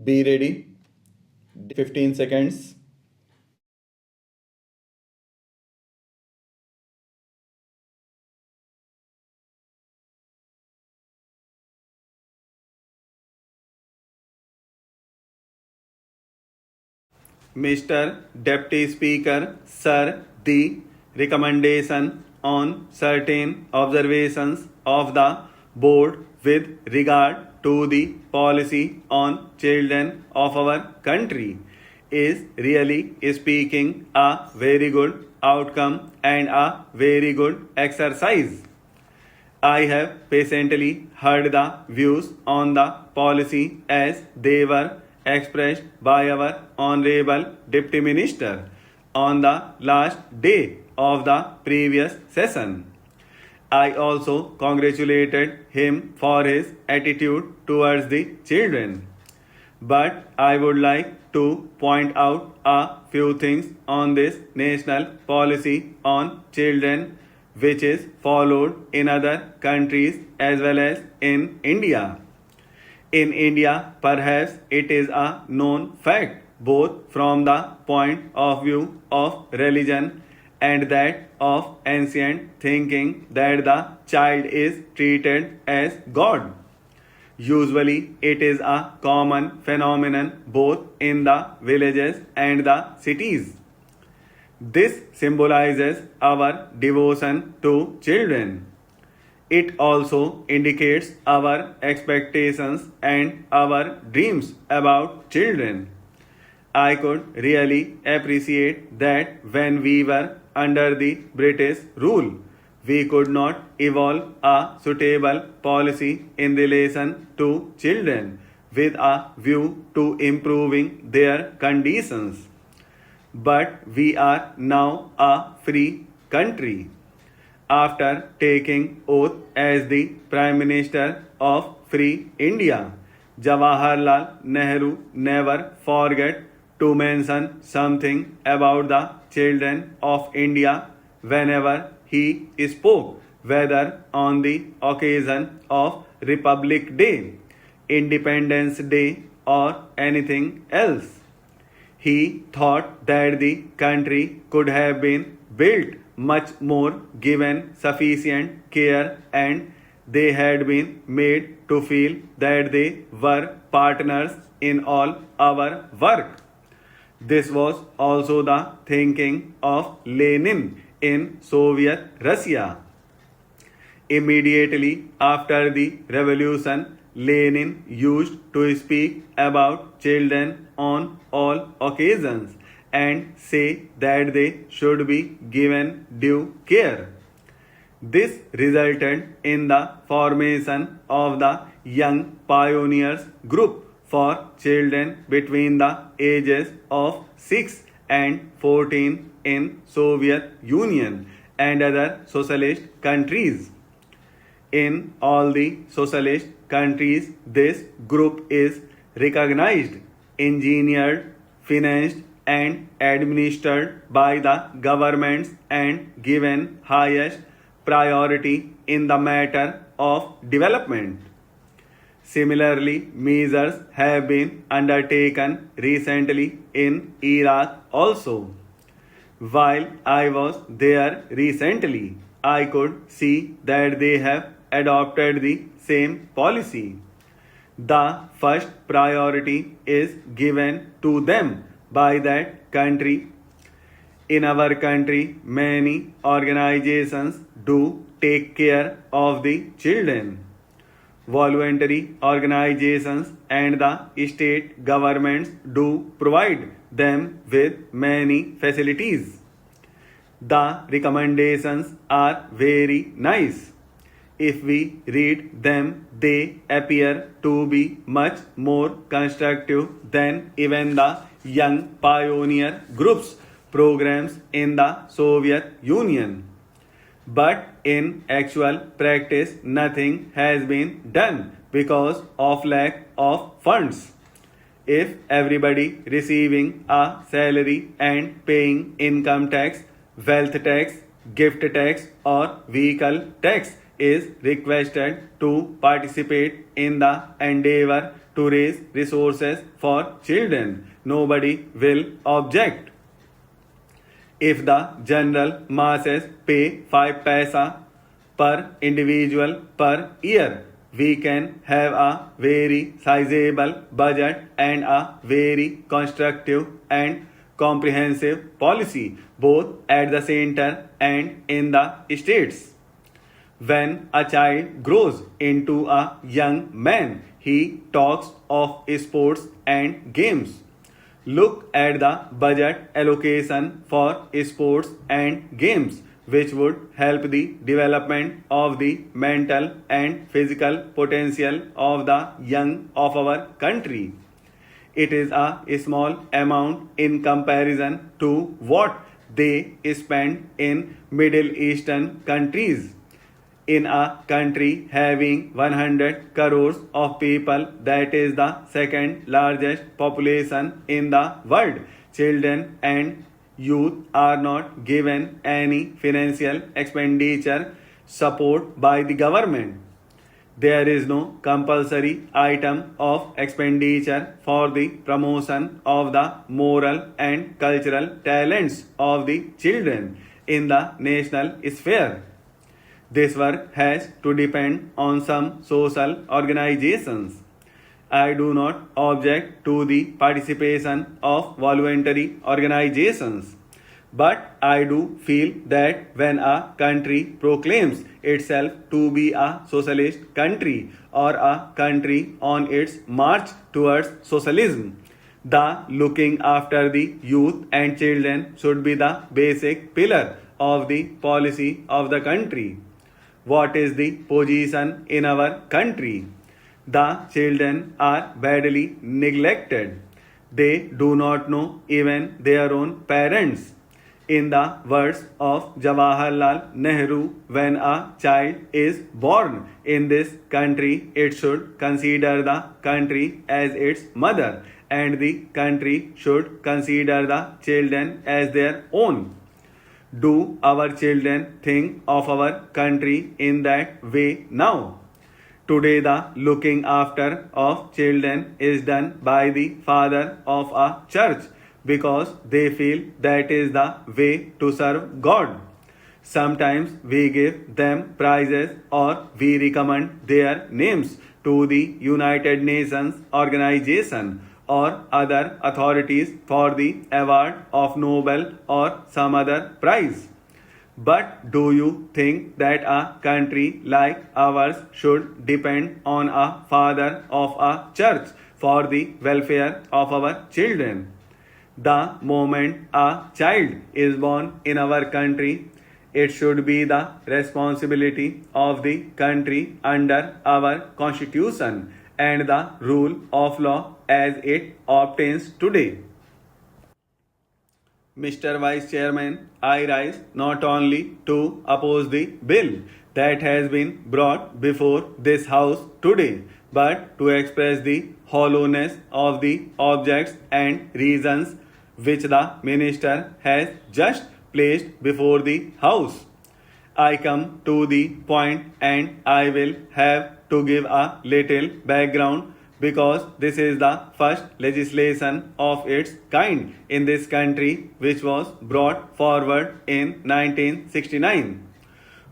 Be ready. 15 seconds. Mr. Deputy Speaker, Sir, the recommendation on certain observations of the board with regard to the policy on children of our country is really speaking a very good outcome and a very good exercise. I have patiently heard the views on the policy as they were expressed by our Honorable Deputy Minister on the last day of the previous session. I also congratulated him for his attitude towards the children. But I would like to point out a few things on this national policy on children which is followed in other countries as well as in India. In India, perhaps it is a known fact both from the point of view of religion and that of ancient thinking that the child is treated as God. Usually, it is a common phenomenon both in the villages and the cities. This symbolizes our devotion to children. It also indicates our expectations and our dreams about children. I could really appreciate that when we were under the British rule, we could not evolve a suitable policy in relation to children with a view to improving their conditions. But we are now a free country. After taking oath as the Prime Minister of Free India, Jawaharlal Nehru never forget to mention something about the children of India whenever he spoke, whether on the occasion of Republic Day, Independence Day, or anything else. He thought that the country could have been built much more given sufficient care and they had been made to feel that they were partners in all our work. This was also the thinking of Lenin in Soviet Russia. Immediately after the revolution, Lenin used to speak about children on all occasions and say that they should be given due care. This resulted in the formation of the Young Pioneers Group for children between the ages of 6 and 14 in Soviet Union and other socialist countries. In all the socialist countries, this group is recognized, engineered, financed, and administered by the governments and given highest priority in the matter of development. Similarly, measures have been undertaken recently in Iraq also. While I was there recently, I could see that they have adopted the same policy. The first priority is given to them by that country. In our country, many organizations do take care of the children. Voluntary organizations and the state governments do provide them with many facilities. The recommendations are very nice. If we read them, they appear to be much more constructive than even the young pioneer groups programs in the Soviet Union. But in actual practice, nothing has been done because of lack of funds. If everybody receiving a salary and paying income tax, wealth tax, gift tax, or vehicle tax is requested to participate in the endeavor to raise resources for children, nobody will object. If the general masses pay 5 paisa per individual per year, we can have a very sizable budget and a very constructive and comprehensive policy both at the center and in the states. When a child grows into a young man, he talks of sports and games. Look at the budget allocation for sports and games, which would help the development of the mental and physical potential of the young of our country. It is a small amount in comparison to what they spend in Middle Eastern countries. In a country having 100 crores of people, that is the second largest population in the world, children and youth are not given any financial expenditure support by the government. There is no compulsory item of expenditure for the promotion of the moral and cultural talents of the children in the national sphere. This work has to depend on some social organizations. I do not object to the participation of voluntary organizations, but I do feel that when a country proclaims itself to be a socialist country or a country on its march towards socialism, the looking after the youth and children should be the basic pillar of the policy of the country. What is the position in our country? The children are badly neglected. They do not know even their own parents. In the words of Jawaharlal Nehru, when a child is born in this country, it should consider the country as its mother, and the country should consider the children as their own. Do our children think of our country in that way now? Today, the looking after of children is done by the father of a church because they feel that is the way to serve God. Sometimes we give them prizes or we recommend their names to the United Nations organization or other authorities for the award of Nobel or some other prize. But do you think that a country like ours should depend on a father of a church for the welfare of our children? The moment a child is born in our country, it should be the responsibility of the country under our constitution and the rule of law as it obtains today. Mr. Vice Chairman, I rise not only to oppose the bill that has been brought before this House today, but to express the hollowness of the objects and reasons which the Minister has just placed before the House. I come to the point and I will have to give a little background because this is the first legislation of its kind in this country which was brought forward in 1969.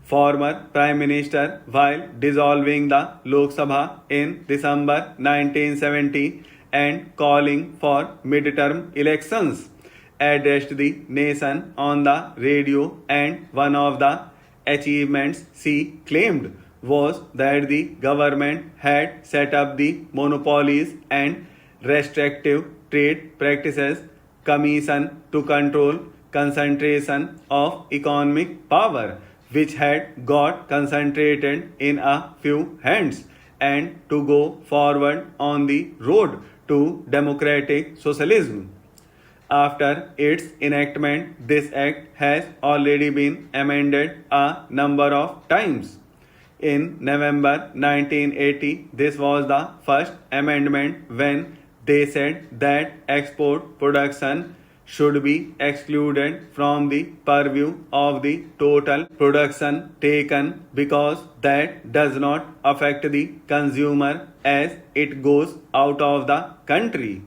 Former Prime Minister, while dissolving the Lok Sabha in December 1970 and calling for mid-term elections, addressed the nation on the radio, and one of the achievements she claimed was that the government had set up the Monopolies and Restrictive Trade Practices Commission to control concentration of economic power, which had got concentrated in a few hands, and to go forward on the road to democratic socialism. After its enactment, this act has already been amended a number of times. In November 1980, this was the first amendment when they said that export production should be excluded from the purview of the total production taken because that does not affect the consumer as it goes out of the country.